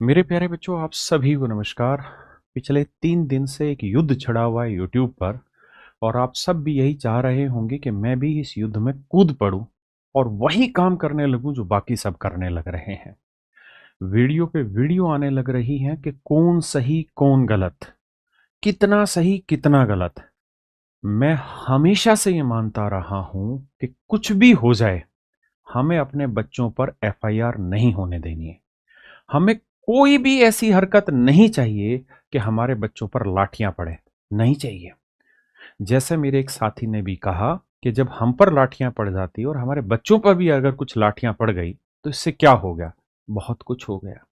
मेरे प्यारे बच्चों, आप सभी को नमस्कार। पिछले 3 दिन से एक युद्ध छिड़ा हुआ है यूट्यूब पर, और आप सब भी यही चाह रहे होंगे कि मैं भी इस युद्ध में कूद पड़ूं और वही काम करने लगूं जो बाकी सब करने लग रहे हैं। वीडियो पे वीडियो आने लग रही हैं कि कौन सही कौन गलत, कितना सही कितना गलत। मैं हमेशा से ये मानता रहा हूं कि कुछ भी हो जाए, हमें अपने बच्चों पर एफआईआर नहीं होने देनी है। हमें कोई भी ऐसी हरकत नहीं चाहिए कि हमारे बच्चों पर लाठियां पड़े, नहीं चाहिए। जैसे मेरे एक साथी ने भी कहा कि जब हम पर लाठियां पड़ जाती और हमारे बच्चों पर भी अगर कुछ लाठियां पड़ गई तो इससे क्या हो गया? बहुत कुछ हो गया।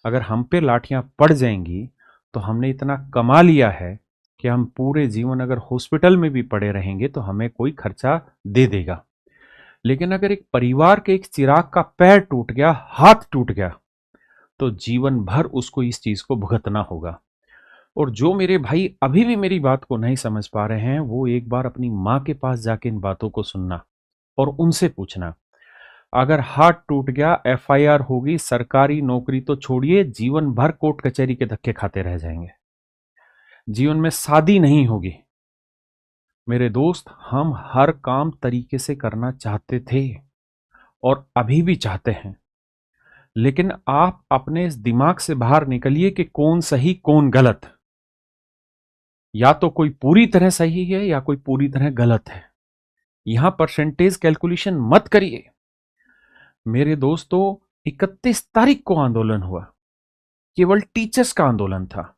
अगर हम पे लाठियां पड़ जाएंगी तो हमने इतना कमा लिया है कि हम पूरे जीवन अगर हॉस्पिटल में भी पड़े रहेंगे तो हमें कोई खर्चा दे देगा। लेकिन अगर एक परिवार के एक चिराग का पैर टूट गया, हाथ टूट गया, तो जीवन भर उसको इस चीज को भुगतना होगा। और जो मेरे भाई अभी भी मेरी बात को नहीं समझ पा रहे हैं, वो एक बार अपनी माँ के पास जाके इन बातों को सुनना और उनसे पूछना। अगर हाथ टूट गया, एफआईआर होगी, सरकारी नौकरी तो छोड़िए, जीवन भर कोर्ट कचहरी के धक्के खाते रह जाएंगे। जीवन में शादी नहीं होगी। मेरे दोस्त, हम हर काम तरीके से करना चाहते थे और अभी भी चाहते हैं। लेकिन आप अपने इस दिमाग से बाहर निकलिए कि कौन सही कौन गलत। या तो कोई पूरी तरह सही है या कोई पूरी तरह गलत है। यहां परसेंटेज कैलकुलेशन मत करिए। मेरे दोस्तों, 31 तारीख को आंदोलन हुआ, केवल टीचर्स का आंदोलन था।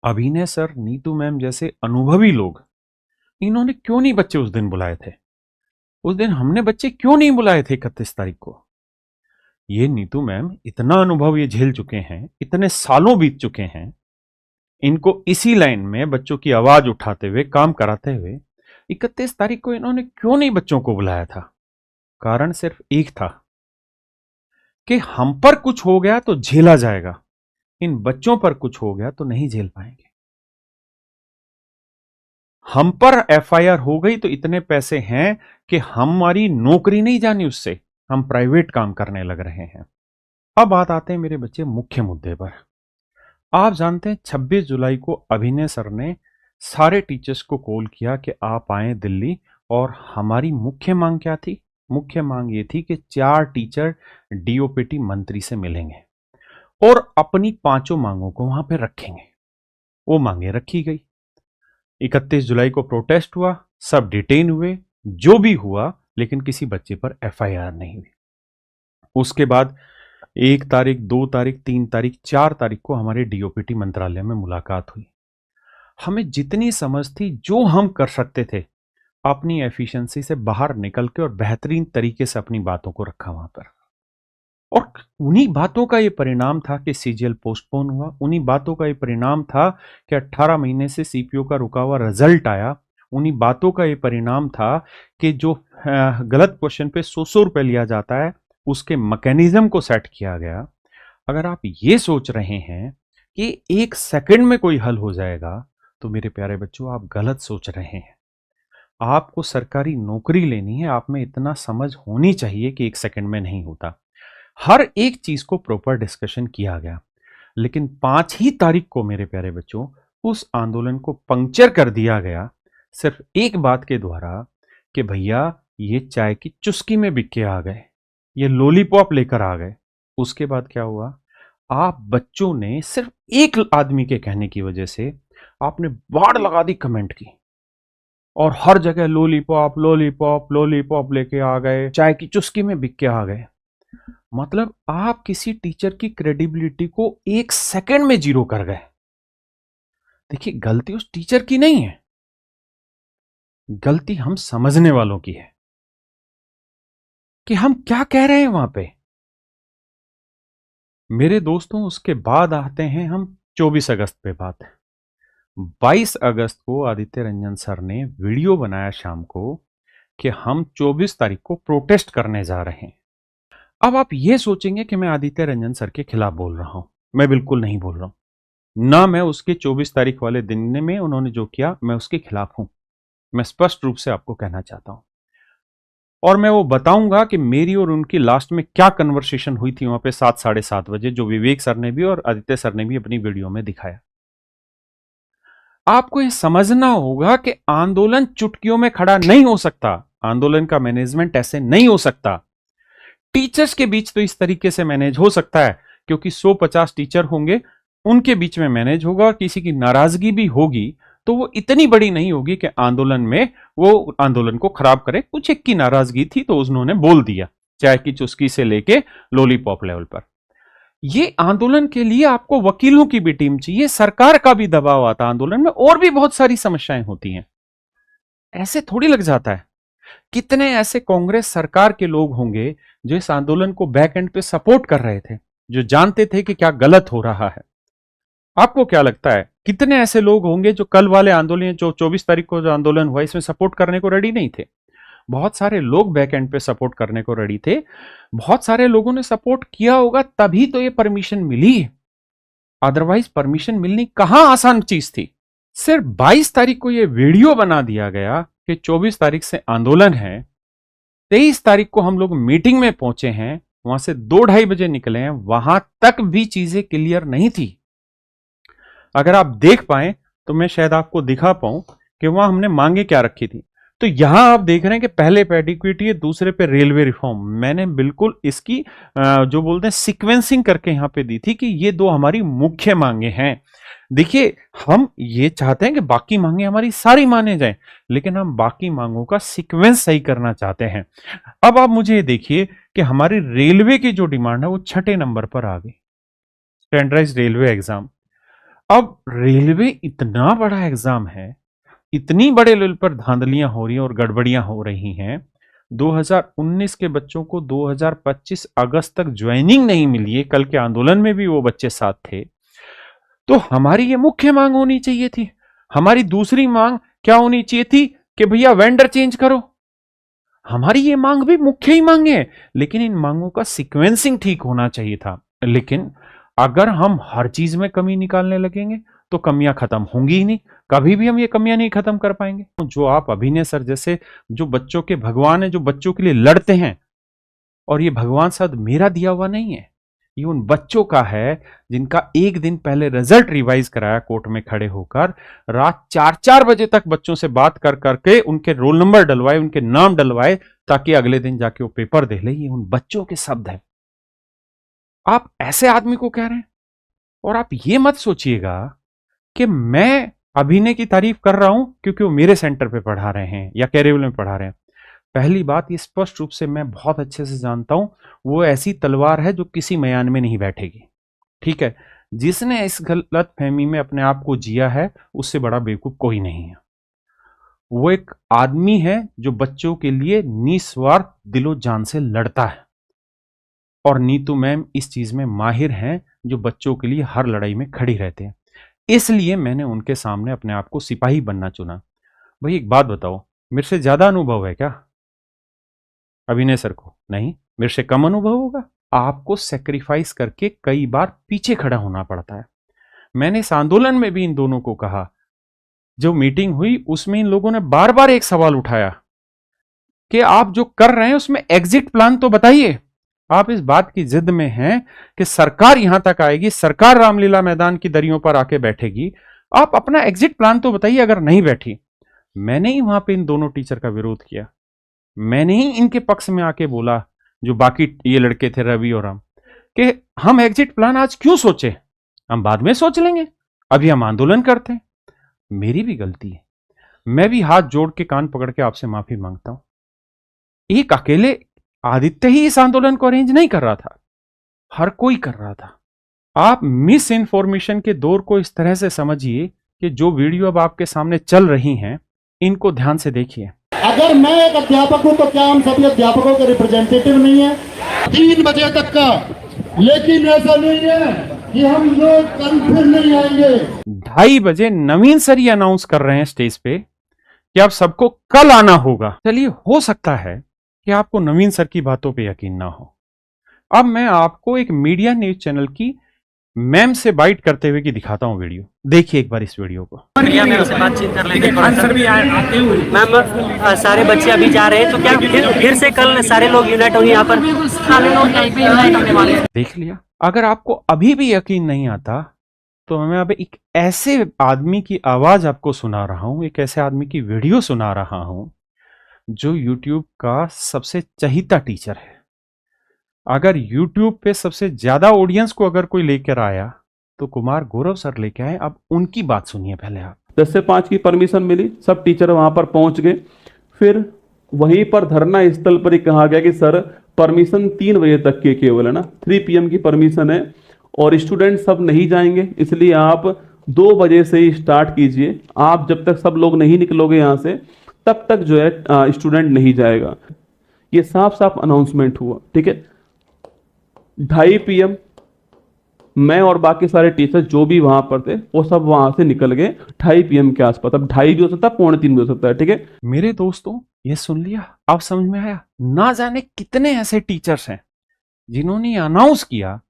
अभिनय सर, नीतू मैम जैसे अनुभवी लोग, इन्होंने क्यों नहीं बच्चे उस दिन बुलाए थे? उस दिन हमने बच्चे क्यों नहीं बुलाए थे 31 तारीख को? ये नीतू मैम इतना अनुभव ये झेल चुके हैं, इतने सालों बीत चुके हैं, इनको इसी लाइन में बच्चों की आवाज उठाते हुए काम कराते हुए 31 तारीख को इन्होंने क्यों नहीं बच्चों को बुलाया था? कारण सिर्फ एक था कि हम पर कुछ हो गया तो झेला जाएगा, इन बच्चों पर कुछ हो गया तो नहीं झेल पाएंगे। हम पर एफआईआर हो गई तो इतने पैसे हैं कि हमारी नौकरी नहीं जानी उससे, हम प्राइवेट काम करने लग रहे हैं। अब बात आते हैं मेरे बच्चे मुख्य मुद्दे पर। आप जानते हैं 26 जुलाई को अभिनय सर ने सारे टीचर्स को कॉल किया कि आप आए दिल्ली, और हमारी मुख्य मांग क्या थी? मुख्य मांग ये थी कि 4 टीचर डीओपीटी मंत्री से मिलेंगे और अपनी पांचों मांगों को वहां पे रखेंगे। वो मांगे रखी गई। 31 जुलाई को प्रोटेस्ट हुआ, सब डिटेन हुए, जो भी हुआ, लेकिन किसी बच्चे पर एफआईआर नहीं हुई। उसके बाद 1 तारीख, 2 तारीख, 3 तारीख, 4 तारीख को हमारे डीओपीटी मंत्रालय में मुलाकात हुई। हमें जितनी समझ थी, जो हम कर सकते थे, अपनी एफिशिएंसी से बाहर निकल के और बेहतरीन तरीके से अपनी बातों को रखा वहां पर। और उन्हीं बातों का ये परिणाम था कि सीजीएल पोस्टपोन हुआ। उन्हीं बातों का ये परिणाम था कि 18 महीने से सीपीओ का रुका हुआ रिजल्ट आया। उन्हीं बातों का ये परिणाम था कि जो गलत क्वेश्चन पे 100 रुपए लिया जाता है, उसके मैकेनिज्म को सेट किया गया। अगर आप ये सोच रहे हैं कि 1 सेकंड में कोई हल हो जाएगा, तो मेरे प्यारे बच्चों, आप गलत सोच रहे हैं। आपको सरकारी नौकरी लेनी है, आप में इतना समझ होनी चाहिए कि 1 सेकंड में नहीं होता। हर एक चीज को प्रॉपर डिस्कशन किया गया, लेकिन 5 ही तारीख को मेरे प्यारे बच्चों, उस आंदोलन को पंक्चर कर दिया गया सिर्फ एक बात के द्वारा कि भैया, ये चाय की चुस्की में बिक के आ गए, ये लॉलीपॉप लेकर आ गए। उसके बाद क्या हुआ? आप बच्चों ने सिर्फ एक आदमी के कहने की वजह से आपने बाढ़ लगा दी कमेंट की, और हर जगह लॉलीपॉप लॉलीपॉप लॉलीपॉप लेके आ गए, चाय की चुस्की में बिक के आ गए। मतलब आप किसी टीचर की क्रेडिबिलिटी को 1 सेकंड में जीरो कर गए। देखिए, गलती उस टीचर की नहीं है, गलती हम समझने वालों की है कि हम क्या कह रहे हैं वहां पे। मेरे दोस्तों, उसके बाद आते हैं हम 24 अगस्त पे बात। 22 अगस्त को आदित्य रंजन सर ने वीडियो बनाया शाम को कि हम 24 तारीख को प्रोटेस्ट करने जा रहे हैं। अब आप ये सोचेंगे कि मैं आदित्य रंजन सर के खिलाफ बोल रहा हूं। मैं बिल्कुल नहीं बोल रहा हूं। ना मैं उसके 24 तारीख वाले दिन में उन्होंने जो किया, मैं उसके खिलाफ हूं। मैं स्पष्ट रूप से आपको कहना चाहता हूं। और मैं वो बताऊंगा कि मेरी और उनकी लास्ट में क्या कन्वर्सेशन हुई थी वहां पे 7 साढ़े 7 बजे, जो विवेक सर ने भी और आदित्य सर ने भी अपनी वीडियो में दिखाया। आपको ये समझना होगा कि आंदोलन चुटकियों में खड़ा नहीं हो सकता, आंदोलन का मैनेजमेंट ऐसे नहीं हो सकता। टीचर्स के बीच तो इस तरीके से मैनेज हो सकता है, क्योंकि 150 टीचर होंगे, उनके बीच में मैनेज होगा। किसी की नाराजगी भी होगी तो वो इतनी बड़ी नहीं होगी कि आंदोलन में वो आंदोलन को खराब करे। कुछ एक की नाराजगी थी तो उन्होंने बोल दिया, चाय की चुस्की से लेके लॉलीपॉप लेवल पर। ये आंदोलन के लिए आपको वकीलों की भी टीम चाहिए, सरकार का भी दबाव आता आंदोलन में, और भी बहुत सारी समस्याएं होती हैं। ऐसे थोड़ी लग जाता है। कितने ऐसे कांग्रेस सरकार के लोग होंगे जो इस आंदोलन को बैक एंड पे सपोर्ट कर रहे थे, जो जानते थे कि क्या गलत हो रहा है। आपको क्या लगता है कितने ऐसे लोग होंगे जो कल वाले आंदोलन, जो 24 तारीख को जो आंदोलन हुआ, इसमें सपोर्ट करने को रेडी नहीं थे? बहुत सारे लोग बैक एंड पे सपोर्ट करने को रेडी थे। बहुत सारे लोगों ने सपोर्ट किया होगा, तभी तो ये परमिशन मिली। अदरवाइज परमिशन मिलनी कहां आसान चीज थी। सिर्फ 22 तारीख को ये वीडियो बना दिया गया कि 24 तारीख से आंदोलन है। 23 तारीख को हम लोग मीटिंग में पहुंचे हैं, वहां से 2-2:30 बजे निकले हैं, वहां तक भी चीजें क्लियर नहीं थी। अगर आप देख पाए तो मैं शायद आपको दिखा पाऊं कि वहां हमने मांगे क्या रखी थी। तो यहां आप देख रहे हैं कि पहले पे एडिक्विटी है, दूसरे पे रेलवे रिफॉर्म। मैंने बिल्कुल इसकी जो बोलते हैं सीक्वेंसिंग करके यहां पे दी थी कि ये दो हमारी मुख्य मांगे हैं। देखिए, हम ये चाहते हैं कि बाकी मांगे हमारी सारी माने जाएं, लेकिन हम बाकी मांगों का सीक्वेंस सही करना चाहते हैं। अब आप मुझे देखिए कि हमारी रेलवे की जो डिमांड है वो 6 नंबर पर आ गई, स्टैंडर्डाइज्ड रेलवे एग्जाम। अब रेलवे इतना बड़ा एग्जाम है, इतनी बड़े लेवल पर धांधलियां हो रही हैं और गड़बड़ियां हो रही हैं। 2019 के बच्चों को 2025 अगस्त तक ज्वाइनिंग नहीं मिली है, कल के आंदोलन में भी वो बच्चे साथ थे। तो हमारी ये मुख्य मांग होनी चाहिए थी। हमारी दूसरी मांग क्या होनी चाहिए थी कि भैया वेंडर चेंज करो। हमारी ये मांग भी मुख्य ही मांगे है, लेकिन इन मांगों का सीक्वेंसिंग ठीक होना चाहिए था। लेकिन अगर हम हर चीज में कमी निकालने लगेंगे तो कमियां खत्म होंगी ही नहीं, कभी भी हम ये कमियां नहीं खत्म कर पाएंगे। जो आप अभिनय सर जैसे जो बच्चों के भगवान है, जो बच्चों के लिए लड़ते हैं, और ये भगवान शायद मेरा दिया हुआ नहीं है, ये उन बच्चों का है जिनका एक दिन पहले रिजल्ट रिवाइज कराया कोर्ट में खड़े होकर, रात 4-4 बजे तक बच्चों से बात कर करके उनके रोल नंबर डलवाए, उनके नाम डलवाए, ताकि अगले दिन जाके वो पेपर दे ले। ये उन बच्चों के शब्द हैं। आप ऐसे आदमी को कह रहे हैं। और आप ये मत सोचिएगा कि मैं अभिनय की तारीफ कर रहा हूं क्योंकि वो मेरे सेंटर पे पढ़ा रहे हैं या कैरियर में पढ़ा रहे हैं। पहली बात, ये स्पष्ट रूप से मैं बहुत अच्छे से जानता हूं, वो ऐसी तलवार है जो किसी मयान में नहीं बैठेगी। ठीक है, जिसने इस गलत फहमी में अपने आप को जिया है, उससे बड़ा बेवकूफ कोई नहीं है। वो एक आदमी है जो बच्चों के लिए निस्वार्थ दिलो जान से लड़ता है। और नीतू मैम इस चीज में माहिर हैं, जो बच्चों के लिए हर लड़ाई में खड़ी रहते हैं। इसलिए मैंने उनके सामने अपने आप को सिपाही बनना चुना। भाई एक बात बताओ, मेरे से ज्यादा अनुभव है क्या अभिनय सर को? नहीं, मेरे से कम अनुभव होगा। आपको सेक्रीफाइस करके कई बार पीछे खड़ा होना पड़ता है। मैंने इस आंदोलन में भी इन दोनों को कहा, जो मीटिंग हुई उसमें इन लोगों ने बार बार एक सवाल उठाया कि आप जो कर रहे हैं उसमें एग्जिट प्लान तो बताइए। आप इस बात की जिद में हैं कि सरकार यहां तक आएगी, सरकार रामलीला मैदान की दरियों पर आके बैठेगी, आप अपना एग्जिट प्लान तो बताइए। अगर नहीं बैठी, मैंने ही वहां पे इन दोनों टीचर का विरोध किया, मैंने ही इनके पक्ष में आके बोला, जो बाकी ये लड़के थे रवि और हम, कि हम एग्जिट प्लान आज क्यों सोचे, हम बाद में सोच लेंगे, अभी हम आंदोलन करते हैं। मेरी भी गलती है, मैं भी हाथ जोड़ के कान पकड़ के आपसे माफी मांगता हूं। एक अकेले आदित्य ही इस आंदोलन को अरेंज नहीं कर रहा था, हर कोई कर रहा था। आप मिस इन्फॉर्मेशन के दौर को इस तरह से समझिए कि जो वीडियो अब आपके सामने चल रही हैं, इनको ध्यान से देखिए। अगर मैं एक अध्यापक हूं तो क्या हम सभी अध्यापकों के रिप्रेजेंटेटिव नहीं है? 3 बजे तक का, लेकिन ऐसा नहीं है कि हम लोग कल फिर नहीं आएंगे। 2:30 बजे नवीन सर ये अनाउंस कर रहे हैं स्टेज पे कि आप सबको कल आना होगा। चलिए, हो सकता है कि आपको नवीन सर की बातों पे यकीन ना हो। अब मैं आपको एक मीडिया न्यूज चैनल की मैम से बाइट करते हुए कि दिखाता हूँ वीडियो। देखिए एक बार इस वीडियो को। भैया मैम से बातचीत कर लेते हैं। मैम सारे बच्चे अभी जा रहे हैं, तो क्या फिर से कल सारे लोग यूनाइट होंगे यहाँ पर? सारे लोग यहीं पे यूनाइट होने वाले हैं। देख लिया। अगर आपको अभी भी यकीन नहीं आता तो मैं अब एक ऐसे आदमी की आवाज आपको सुना रहा हूं, एक ऐसे आदमी की वीडियो सुना रहा हूं जो YouTube का सबसे चहीता टीचर है। अगर YouTube पे सबसे ज्यादा ऑडियंस को अगर कोई लेकर आया तो कुमार गौरव सर लेके आए। अब उनकी बात सुनिए पहले आप। 10 से 5 की परमिशन मिली, सब टीचर वहां पर पहुंच गए। फिर वहीं पर धरना स्थल पर ही कहा गया कि सर परमिशन 3 बजे तक की केवल है ना, 3 PM की परमिशन है और स्टूडेंट सब नहीं जाएंगे, इसलिए आप 2 बजे से ही स्टार्ट कीजिए। आप जब तक सब लोग नहीं निकलोगे यहाँ से तब तक जो है स्टूडेंट नहीं जाएगा। ये साफ साफ अनाउंसमेंट हुआ, ठीक है। 2:30 PM मैं और बाकी सारे टीचर जो भी वहां पर थे वो सब वहां से निकल गए 2:30 PM के आसपास। अब 2:30 भी हो सकता है, 2:45 भी हो सकता है, ठीक है। मेरे दोस्तों ये सुन लिया, आप समझ में आया? ना जाने कितने ऐसे टीचर्स हैं जिन्होंने अनाउंस किया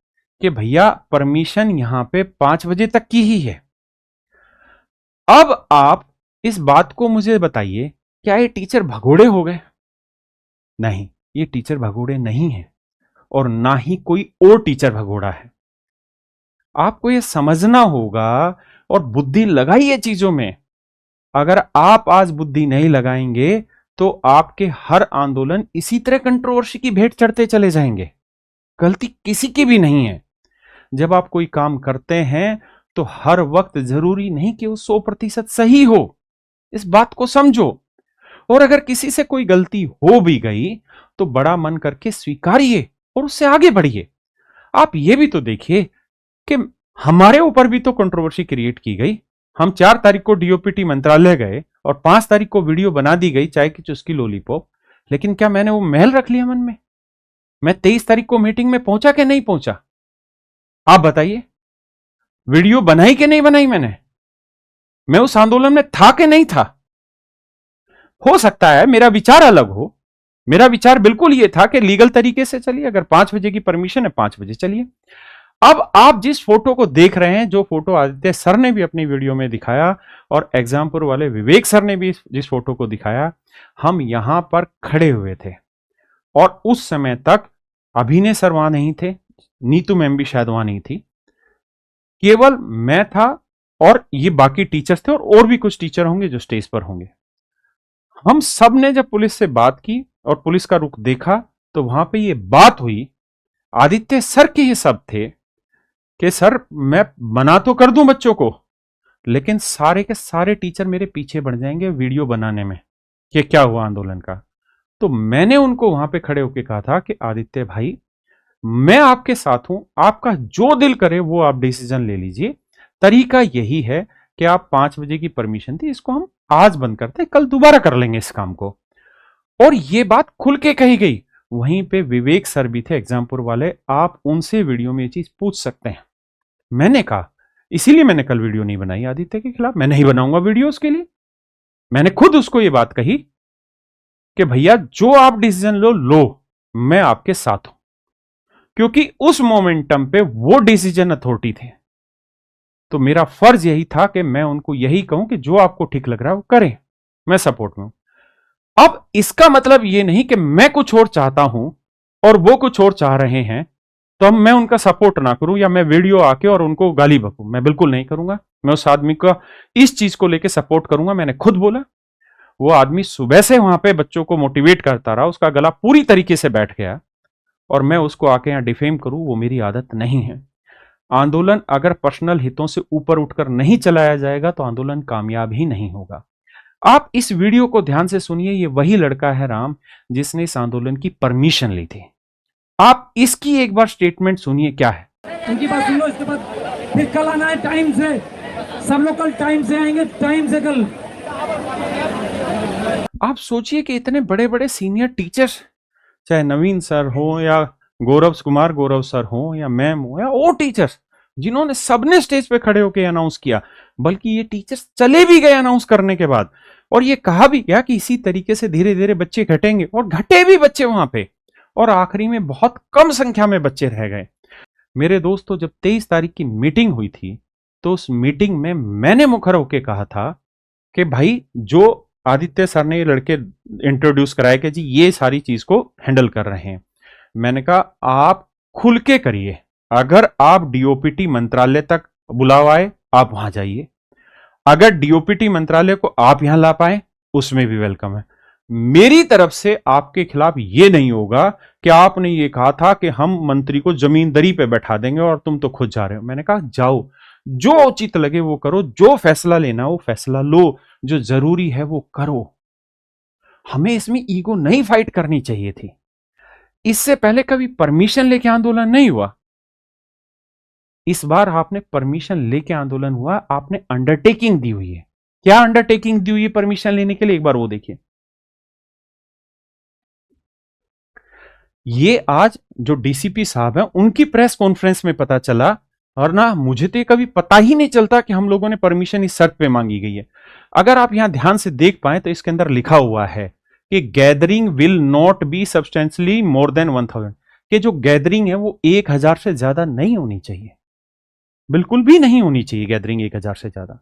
कि भैया परमिशन यहां पे 5 बजे तक की ही है। अब आप इस बात को मुझे बताइए, क्या ये टीचर भगोड़े हो गए? नहीं, ये टीचर भगोड़े नहीं है और ना ही कोई और टीचर भगोड़ा है। आपको ये समझना होगा और बुद्धि लगाइए चीजों में। अगर आप आज बुद्धि नहीं लगाएंगे तो आपके हर आंदोलन इसी तरह कंट्रोवर्सी की भेंट चढ़ते चले जाएंगे। गलती किसी की भी नहीं है। जब आप कोई काम करते हैं तो हर वक्त जरूरी नहीं कि वो 100% सही हो, इस बात को समझो। और अगर किसी से कोई गलती हो भी गई तो बड़ा मन करके स्वीकारिए और उससे आगे बढ़िए। आप ये भी तो देखिए कि हमारे ऊपर भी तो कंट्रोवर्सी क्रिएट की गई। हम 4 तारीख को DOPT मंत्रालय गए और 5 तारीख को वीडियो बना दी गई चाय की चुस्की लॉलीपॉप, लेकिन क्या मैंने वो महल रख लिया मन में? मैं 23 तारीख को मीटिंग में पहुंचा कि नहीं पहुंचा? आप बताइए। वीडियो बनाई कि नहीं बनाई मैंने? मैं उस आंदोलन में था कि नहीं था? हो सकता है मेरा विचार अलग हो। मेरा विचार बिल्कुल ये था कि लीगल तरीके से चलिए, अगर 5 बजे की परमिशन है 5 बजे चलिए। अब आप जिस फोटो को देख रहे हैं, जो फोटो आदित्य सर ने भी अपनी वीडियो में दिखाया और एग्जामपुर वाले विवेक सर ने भी जिस फोटो को दिखाया, हम यहां पर खड़े हुए थे और उस समय तक अभिनय सर वहां नहीं थे, नीतू मैम भी शायद वहां नहीं थी, केवल मैं था और ये बाकी टीचर्स थे और भी कुछ टीचर होंगे जो स्टेज पर होंगे। हम सब ने जब पुलिस से बात की और पुलिस का रुख देखा तो वहां पे ये बात हुई, आदित्य सर के ही सब थे कि सर मैं मना तो कर दूं बच्चों को, लेकिन सारे के सारे टीचर मेरे पीछे बढ़ जाएंगे वीडियो बनाने में कि क्या हुआ आंदोलन का। तो मैंने उनको वहां पे खड़े होकर कहा था कि आदित्य भाई, मैं आपके साथ हूं, आपका जो दिल करे वो आप डिसीजन ले लीजिए। तरीका यही है कि आप 5 बजे की परमिशन थी, इसको हम आज बंद करते, कल दोबारा कर लेंगे इस काम को। और ये बात खुल के कही गई। वहीं पे विवेक सर भी थे एग्जामपुर वाले, आप उनसे वीडियो में ये चीज पूछ सकते हैं। मैंने कहा, इसीलिए मैंने कल वीडियो नहीं बनाई आदित्य के खिलाफ, मैं नहीं बनाऊंगा वीडियो उसके लिए। मैंने खुद उसको ये बात कही कि भैया जो आप डिसीजन लो, मैं आपके साथ हूं, क्योंकि उस मोमेंटम पे वो डिसीजन अथॉरिटी थे। तो मेरा फर्ज यही था कि मैं उनको यही कहूं कि जो आपको ठीक लग रहा है वो करें, मैं सपोर्ट में हूं। अब इसका मतलब ये नहीं कि मैं कुछ और चाहता हूं और वो कुछ और चाह रहे हैं तो अब मैं उनका सपोर्ट ना करूं या मैं वीडियो आके और उनको गाली बकूं। मैं बिल्कुल नहीं करूंगा। मैं उस आदमी का इस चीज को लेके सपोर्ट करूंगा। मैंने खुद बोला, वो आदमी सुबह से वहां पे बच्चों को मोटिवेट करता रहा, उसका गला पूरी तरीके से बैठ गया और मैं उसको आके यहां डिफेम करूं, वो मेरी आदत नहीं है। आंदोलन अगर पर्सनल हितों से ऊपर उठकर नहीं चलाया जाएगा तो आंदोलन कामयाब ही नहीं होगा। आप इस वीडियो को ध्यान से सुनिए। ये वही लड़का है राम जिसने इस आंदोलन की परमिशन ली थी। आप इसकी एक बार स्टेटमेंट सुनिए क्या है। उनकी बात सुन लो, इसके बाद फिर कल आना है टाइम से। सब लोग कल टाइम से आएंगे, टाइम से कल। आप सोचिए कि इतने बड़े बड़े सीनियर टीचर्स, चाहे नवीन सर हो या कुमार गौरव सर हो या मैम हो या और टीचर्स, जिन्होंने सबने स्टेज पे खड़े होकर अनाउंस किया, बल्कि ये टीचर्स चले भी गए अनाउंस करने के बाद, और ये कहा भी गया कि इसी तरीके से धीरे धीरे बच्चे घटेंगे, और घटे भी बच्चे वहां पे, और आखिरी में बहुत कम संख्या में बच्चे रह गए। मेरे दोस्तों, जब 23 तारीख की मीटिंग हुई थी तो उस मीटिंग में मैंने मुखर होकर कहा था कि भाई, जो आदित्य सर ने ये लड़के इंट्रोड्यूस कराया कि जी ये सारी चीज को हैंडल कर रहे हैं, मैंने कहा आप खुल के करिए। अगर आप डीओपीटी मंत्रालय तक बुलावा आए, आप वहां जाइए। अगर डीओपीटी मंत्रालय को आप यहां ला पाए, उसमें भी वेलकम है। मेरी तरफ से आपके खिलाफ यह नहीं होगा कि आपने ये कहा था कि हम मंत्री को जमीन दरी पे बैठा देंगे और तुम तो खुद जा रहे हो। मैंने कहा जाओ, जो उचित लगे वो करो, जो फैसला लेना वो फैसला लो, जो जरूरी है वो करो। हमें इसमें ईगो नहीं फाइट करनी चाहिए थी। इससे पहले कभी परमिशन लेके आंदोलन नहीं हुआ। इस बार आपने परमिशन लेके आंदोलन हुआ, आपने अंडरटेकिंग दी हुई है। क्या अंडरटेकिंग दी हुई है परमिशन लेने के लिए, एक बार वो देखिए। ये आज जो डीसीपी साहब हैं उनकी प्रेस कॉन्फ्रेंस में पता चला, और ना मुझे तो कभी पता ही नहीं चलता कि हम लोगों ने परमिशन इस शर्त पे मांगी गई है। अगर आप यहां ध्यान से देख पाए तो इसके अंदर लिखा हुआ है कि gathering will not be substantially more than 1000, कि जो गैदरिंग है वो 1000 से ज्यादा नहीं होनी चाहिए, बिल्कुल भी नहीं होनी चाहिए गैदरिंग 1000 से ज्यादा।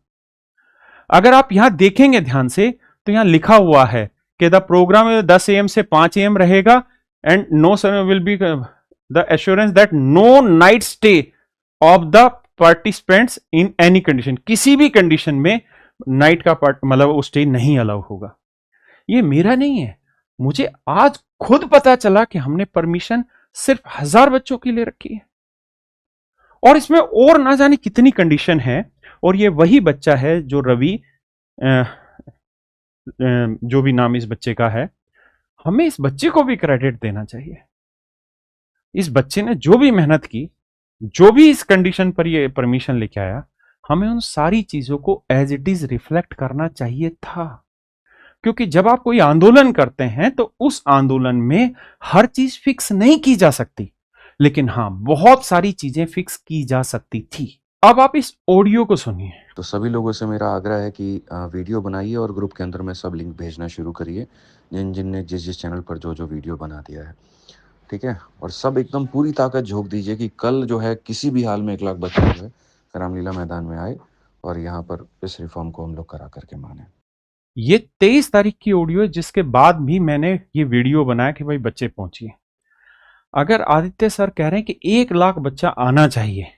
अगर आप यहां देखेंगे ध्यान से तो यहां लिखा हुआ है कि द प्रोग्राम 10 AM से 5 AM रहेगा and no will be the assurance that no night stay of the participants in any condition. किसी भी कंडीशन में नाइट का मतलब स्टे नहीं अलाउ होगा। ये मेरा नहीं है, मुझे आज खुद पता चला कि हमने परमिशन सिर्फ 1000 बच्चों के लिए रखी है, और इसमें और ना जाने कितनी कंडीशन है। और ये वही बच्चा है जो रवि, जो भी नाम इस बच्चे का है, हमें इस बच्चे को भी क्रेडिट देना चाहिए। इस बच्चे ने जो भी मेहनत की, जो भी इस कंडीशन पर ये परमिशन लेके आया, हमें उन सारी चीजों को एज इट इज रिफ्लेक्ट करना चाहिए था। क्योंकि जब आप कोई आंदोलन करते हैं तो उस आंदोलन में हर चीज फिक्स नहीं की जा सकती, लेकिन हां, बहुत सारी चीजें फिक्स की जा सकती थी। अब आप इस ऑडियो को सुनिए। तो सभी लोगों से मेरा आग्रह है कि वीडियो बनाइए और ग्रुप के अंदर में सब लिंक भेजना शुरू करिए, जिन ने जिस चैनल पर जो वीडियो बना दिया है, ठीक है। और सब एकदम पूरी ताकत झोंक दीजिए कि कल जो है किसी भी हाल में 1 लाख बच्चे जो है रामलीला मैदान में आए और यहाँ पर इस रिफॉर्म को हम लोग करा करके माने। ये 23 तारीख की ऑडियो है, जिसके बाद भी मैंने ये वीडियो बनाया कि भाई बच्चे पहुंचिए। अगर आदित्य सर कह रहे हैं कि 1 लाख बच्चा आना चाहिए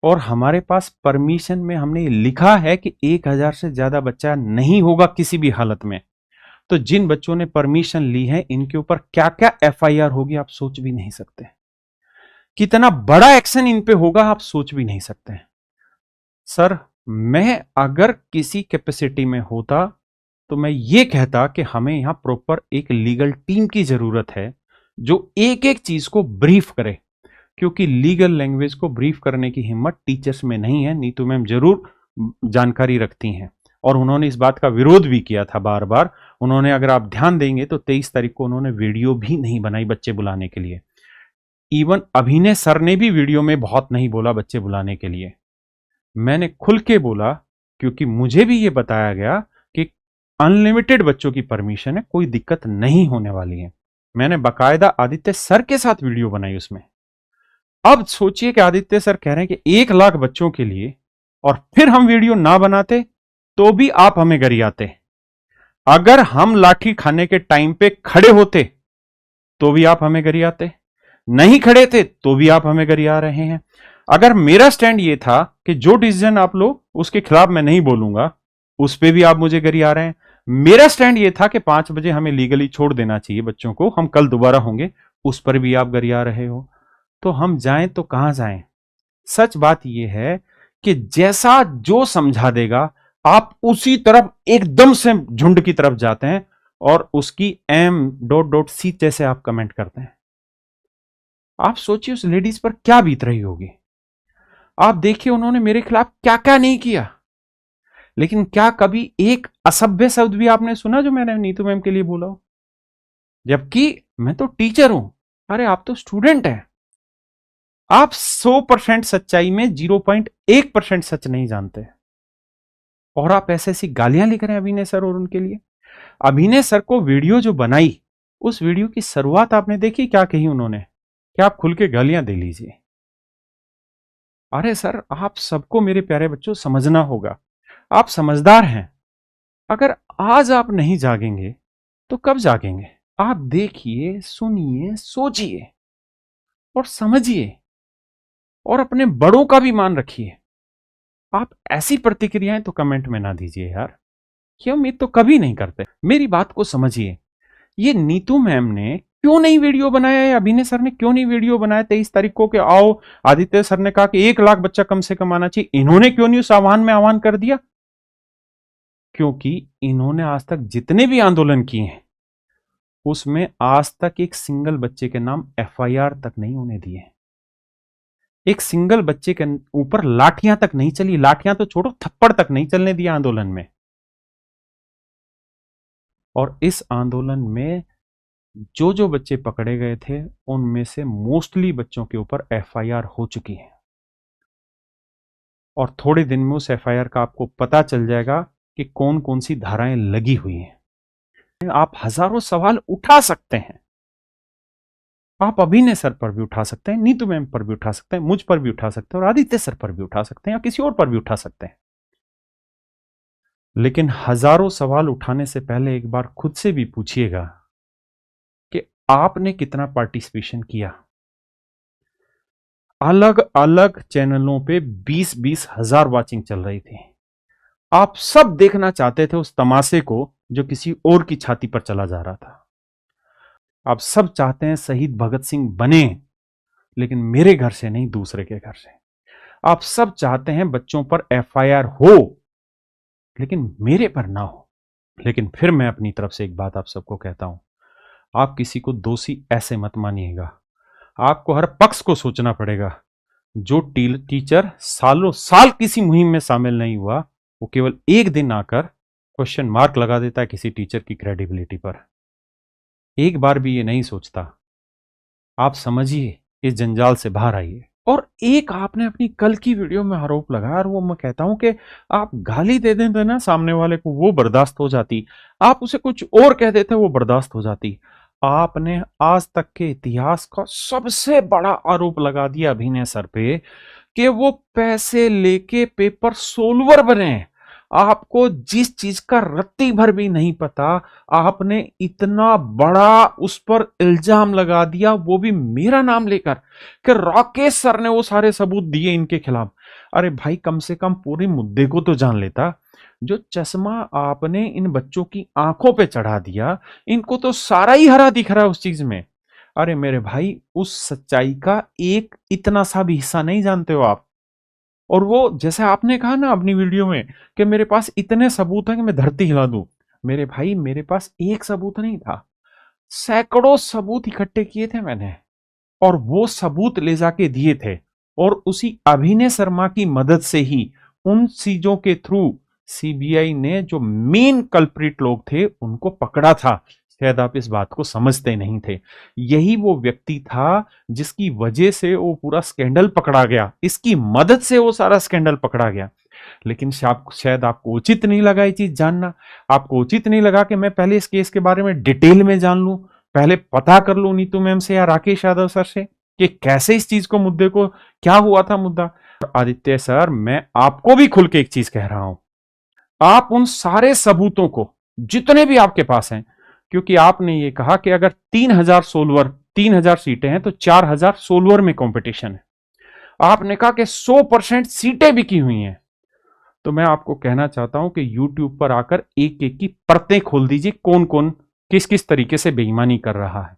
और हमारे पास परमिशन में हमने लिखा है कि 1000 से ज्यादा बच्चा नहीं होगा किसी भी हालत में, तो जिन बच्चों ने परमिशन ली है इनके ऊपर क्या क्या FIR होगी आप सोच भी नहीं सकते। कितना बड़ा एक्शन इन पे होगा आप सोच भी नहीं सकते। सर, मैं अगर किसी कैपेसिटी में होता तो मैं ये कहता कि हमें यहां प्रॉपर एक लीगल टीम की जरूरत है जो एक एक चीज को ब्रीफ करे, क्योंकि लीगल लैंग्वेज को ब्रीफ करने की हिम्मत टीचर्स में नहीं है। नीतू मैम जरूर जानकारी रखती हैं और उन्होंने इस बात का विरोध भी किया था बार बार। उन्होंने, अगर आप ध्यान देंगे तो 23 तारीख को उन्होंने वीडियो भी नहीं बनाई बच्चे बुलाने के लिए। इवन अभिनय सर ने भी वीडियो में बहुत नहीं बोला बच्चे बुलाने के लिए। मैंने खुल के बोला क्योंकि मुझे भी ये बताया गया कि अनलिमिटेड बच्चों की परमिशन है, कोई दिक्कत नहीं होने वाली है। मैंने बाकायदा आदित्य सर के साथ वीडियो बनाई उसमें। अब सोचिए कि आदित्य सर कह रहे हैं कि 1 लाख बच्चों के लिए, और फिर हम वीडियो ना बनाते तो भी आप हमें गरियाते। अगर हम लाठी खाने के टाइम पे खड़े होते तो भी आप हमें गरियाते, नहीं खड़े थे तो भी आप हमें गरिया रहे हैं। अगर मेरा स्टैंड ये था कि जो डिसीजन आप लो उसके खिलाफ मैं नहीं बोलूंगा, उस पे भी आप मुझे गरिया रहे हैं। मेरा स्टैंड ये था कि 5 बजे हमें लीगली छोड़ देना चाहिए बच्चों को, हम कल दोबारा होंगे, उस पर भी आप गरिया रहे हो। तो हम जाएं तो कहां जाएं? सच बात यह है कि जैसा जो समझा देगा आप उसी तरफ एकदम से झुंड की तरफ जाते हैं और उसकी M.C जैसे आप कमेंट करते हैं। आप सोचिए उस लेडीज पर क्या बीत रही होगी। आप देखिए उन्होंने मेरे खिलाफ क्या क्या नहीं किया, लेकिन क्या कभी एक असभ्य शब्द भी आपने सुना जो मैंने नीतू मैम के लिए बोला हो? जबकि मैं तो टीचर हूं। अरे आप तो स्टूडेंट हैं। आप 100% सच्चाई में 0.1% सच नहीं जानते, और आप ऐसे ऐसी गालियां लिख रहे हैं अभिनय सर और उनके लिए। अभिनय सर को वीडियो जो बनाई, उस वीडियो की शुरुआत आपने देखी क्या कही उन्होंने कि आप खुल के गालियां दे लीजिए। अरे सर, आप सबको मेरे प्यारे बच्चों समझना होगा, आप समझदार हैं। अगर आज आप नहीं जागेंगे तो कब जागेंगे? आप देखिए, सुनिए, सोचिए और समझिए और अपने बड़ों का भी मान रखिए। आप ऐसी प्रतिक्रियाएं तो कमेंट में ना दीजिए यार, ये उम्मीद तो कभी नहीं करते। मेरी बात को समझिए। ये नीतू मैम ने क्यों नहीं वीडियो बनाया, या अभिनय सर ने क्यों नहीं वीडियो बनाया 23 तारीख को कि आओ, आदित्य सर ने कहा कि 1 लाख बच्चा कम से कम आना चाहिए, इन्होंने क्यों नहीं उस आह्वान में आह्वान कर दिया? क्योंकि इन्होंने आज तक जितने भी आंदोलन किए हैं उसमें आज तक एक सिंगल बच्चे के नाम एफआईआर तक नहीं होने दिए। एक सिंगल बच्चे के ऊपर लाठियां तक नहीं चली, लाठियां तो छोड़ो, थप्पड़ तक नहीं चलने दिया आंदोलन में। और इस आंदोलन में जो जो बच्चे पकड़े गए थे उनमें से मोस्टली बच्चों के ऊपर एफआईआर हो चुकी है, और थोड़े दिन में उस एफआईआर का आपको पता चल जाएगा कि कौन कौन सी धाराएं लगी हुई हैं। आप हजारों सवाल उठा सकते हैं, आप अभिनय सर पर भी उठा सकते हैं, नीतू मैम पर भी उठा सकते हैं, मुझ पर भी उठा सकते हैं, और आदित्य सर पर भी उठा सकते हैं, या किसी और पर भी उठा सकते हैं। लेकिन हजारों सवाल उठाने से पहले एक बार खुद से भी पूछिएगा कि आपने कितना पार्टिसिपेशन किया। अलग अलग चैनलों पे 20-20 हजार वॉचिंग चल रही थी। आप सब देखना चाहते थे उस तमाशे को जो किसी और की छाती पर चला जा रहा था। आप सब चाहते हैं शहीद भगत सिंह बने, लेकिन मेरे घर से नहीं, दूसरे के घर से। आप सब चाहते हैं बच्चों पर एफआईआर हो, लेकिन मेरे पर ना हो। लेकिन फिर मैं अपनी तरफ से एक बात आप सबको कहता हूं, आप किसी को दोषी ऐसे मत मानिएगा। आपको हर पक्ष को सोचना पड़ेगा। जो टीचर सालों साल किसी मुहिम में शामिल नहीं हुआ, वो केवल एक दिन आकर क्वेश्चन मार्क लगा देता है किसी टीचर की क्रेडिबिलिटी पर। एक बार भी ये नहीं सोचता। आप समझिए, इस जंजाल से बाहर आइए। और एक आपने अपनी कल की वीडियो में आरोप लगाया, और वो मैं कहता हूं कि आप गाली दे देते ना सामने वाले को, वो बर्दाश्त हो जाती। आप उसे कुछ और कह देते, वो बर्दाश्त हो जाती। आपने आज तक के इतिहास का सबसे बड़ा आरोप लगा दिया अभिनय सर पे कि वो पैसे लेके पेपर सोल्वर बने। आपको जिस चीज का रत्ती भर भी नहीं पता, आपने इतना बड़ा उस पर इल्जाम लगा दिया, वो भी मेरा नाम लेकर, कि राकेश सर ने वो सारे सबूत दिए इनके खिलाफ। अरे भाई, कम से कम पूरे मुद्दे को तो जान लेता। जो चश्मा आपने इन बच्चों की आंखों पे चढ़ा दिया, इनको तो सारा ही हरा दिख रहा है उस चीज में। अरे मेरे भाई, उस सच्चाई का एक इतना सा भी हिस्सा नहीं जानते हो आप। और वो जैसे आपने कहा ना अपनी वीडियो में कि मेरे पास इतने सबूत हैं कि मैं धरती हिला दूं। मेरे भाई, मेरे पास एक सबूत नहीं था, सैकड़ों सबूत इकट्ठे किए थे मैंने, और वो सबूत ले जाके दिए थे। और उसी अभिनय शर्मा की मदद से ही उन चीजों के थ्रू सीबीआई ने जो मेन कल्प्रिट लोग थे उनको पकड़ा था। शायद आप इस बात को समझते नहीं थे। यही वो व्यक्ति था जिसकी वजह से वो पूरा स्कैंडल पकड़ा गया, इसकी मदद से वो सारा स्कैंडल पकड़ा गया। लेकिन शायद आपको उचित नहीं लगा ये चीज जानना। आपको उचित नहीं लगा कि मैं पहले इस केस के बारे में डिटेल में जान लूं, पहले पता कर लूं नीतू मैम से या राकेश यादव सर से कि कैसे इस चीज को, मुद्दे को क्या हुआ था मुद्दा। आदित्य सर, मैं आपको भी खुल के एक चीज कह रहा हूं, आप उन सारे सबूतों को जितने भी आपके पास हैं, क्योंकि आपने ये कहा कि अगर 3000 सीटें हैं तो 4000 सोलवर में कंपटीशन है। आपने कहा कि 100% सीटें बिकी हुई हैं। तो मैं आपको कहना चाहता हूं कि YouTube पर आकर एक एक की परतें खोल दीजिए, कौन कौन किस किस तरीके से बेईमानी कर रहा है।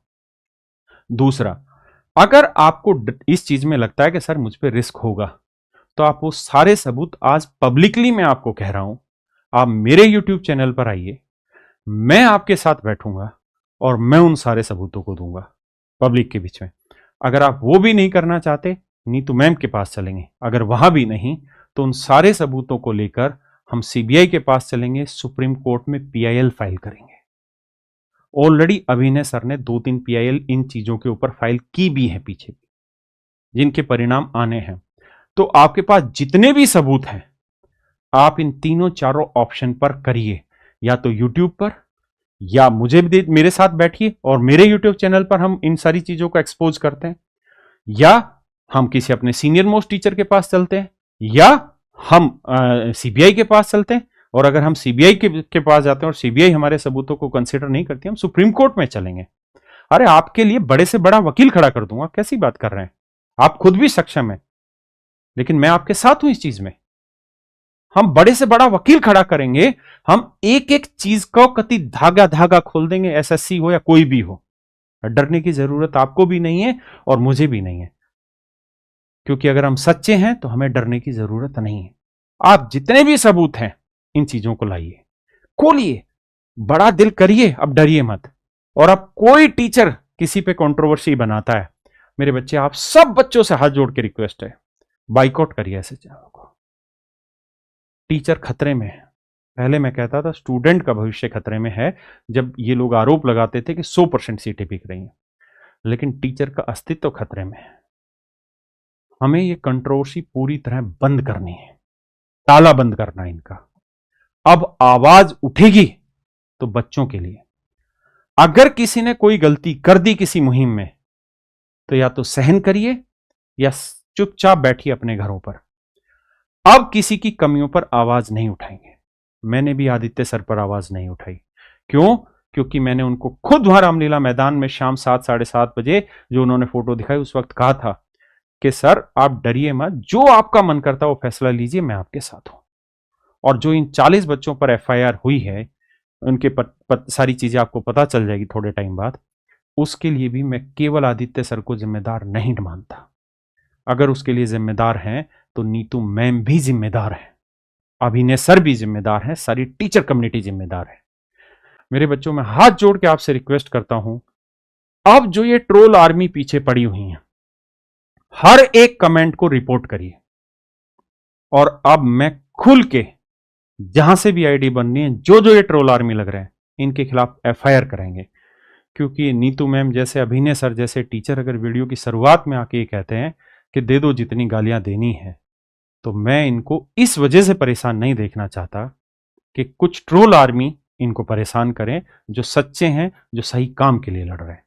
दूसरा, अगर आपको इस चीज में लगता है कि सर मुझ पे रिस्क होगा, तो आप वो सारे सबूत आज पब्लिकली मैं आपको कह रहा हूं, आप मेरे YouTube चैनल पर आइए, मैं आपके साथ बैठूंगा और मैं उन सारे सबूतों को दूंगा पब्लिक के बीच में। अगर आप वो भी नहीं करना चाहते, नीतू मैम के पास चलेंगे। अगर वहां भी नहीं, तो उन सारे सबूतों को लेकर हम सीबीआई के पास चलेंगे, सुप्रीम कोर्ट में पीआईएल फाइल करेंगे। ऑलरेडी अभिनय सर ने 2-3 पीआईएल इन चीजों के ऊपर फाइल की भी है पीछे, जिनके परिणाम आने हैं। तो आपके पास जितने भी सबूत हैं, आप इन तीनों चारों ऑप्शन पर करिए, या तो YouTube पर, या मुझे भी मेरे साथ बैठिए और मेरे YouTube चैनल पर हम इन सारी चीजों को एक्सपोज करते हैं। या हम किसी अपने सीनियर मोस्ट टीचर के पास चलते हैं, या हम सीबीआई के पास चलते हैं, और अगर हम सीबीआई के पास जाते हैं और सीबीआई हमारे सबूतों को कंसिडर नहीं करती, हम सुप्रीम कोर्ट में चलेंगे। अरे आपके लिए बड़े से बड़ा वकील खड़ा कर दूंगा, कैसी बात कर रहे हैं? आप खुद भी सक्षम है, लेकिन मैं आपके साथ हूं इस चीज में। हम बड़े से बड़ा वकील खड़ा करेंगे, हम एक एक चीज को कति धागा धागा खोल देंगे, एसएससी हो या कोई भी हो। डरने की जरूरत आपको भी नहीं है और मुझे भी नहीं है, क्योंकि अगर हम सच्चे हैं तो हमें डरने की जरूरत नहीं है। आप जितने भी सबूत हैं इन चीजों को लाइए, खोलिए, बड़ा दिल करिए, अब डरिए मत। और अब कोई टीचर किसी पे कंट्रोवर्सी बनाता है, मेरे बच्चे, आप सब बच्चों से हाथ जोड़ के रिक्वेस्ट है, बाइकआउट करिए ऐसे चैनलों को। टीचर खतरे में है। पहले मैं कहता था स्टूडेंट का भविष्य खतरे में है, जब ये लोग आरोप लगाते थे कि 100% सीटें बिक रही हैं, लेकिन टीचर का अस्तित्व खतरे में है। हमें ये कंट्रोवर्सी पूरी तरह बंद करनी है, ताला बंद करना है इनका। अब आवाज उठेगी तो बच्चों के लिए। अगर किसी ने कोई गलती कर दी किसी मुहिम में, तो या तो सहन करिए या चुपचाप बैठिए अपने घरों पर। अब किसी की कमियों पर आवाज नहीं उठाएंगे। मैंने भी आदित्य सर पर आवाज नहीं उठाई। क्यों? क्योंकि मैंने उनको खुद वहां रामलीला मैदान में शाम 7, साढ़े 7 बजे जो उन्होंने फोटो दिखाई, उस वक्त कहा था कि सर आप डरिए मत, जो आपका मन करता है वो फैसला लीजिए, मैं आपके साथ हूं। और जो इन 40 बच्चों पर एफआईआर हुई है, उनके सारी चीजें आपको पता चल जाएगी थोड़े टाइम बाद, उसके लिए भी मैं केवल आदित्य सर को जिम्मेदार नहीं मानता। अगर उसके लिए जिम्मेदार हैं तो नीतू मैम भी जिम्मेदार है, अभिनय सर भी जिम्मेदार है, सारी टीचर कम्युनिटी जिम्मेदार है। मेरे बच्चों, मैं हाथ जोड़ के आपसे रिक्वेस्ट करता हूं, अब जो ये ट्रोल आर्मी पीछे पड़ी हुई है, हर एक कमेंट को रिपोर्ट करिए। और अब मैं खुल के जहां से भी आईडी बननी है, जो ये ट्रोल आर्मी लग रहे हैं, इनके खिलाफ एफआईआर करेंगे। क्योंकि नीतू मैम जैसे, अभिनय सर जैसे टीचर अगर वीडियो की शुरुआत में आके ये कहते हैं कि दे दो जितनी गालियां देनी है, तो मैं इनको इस वजह से परेशान नहीं देखना चाहता कि कुछ ट्रोल आर्मी इनको परेशान करें, जो सच्चे हैं, जो सही काम के लिए लड़ रहे हैं।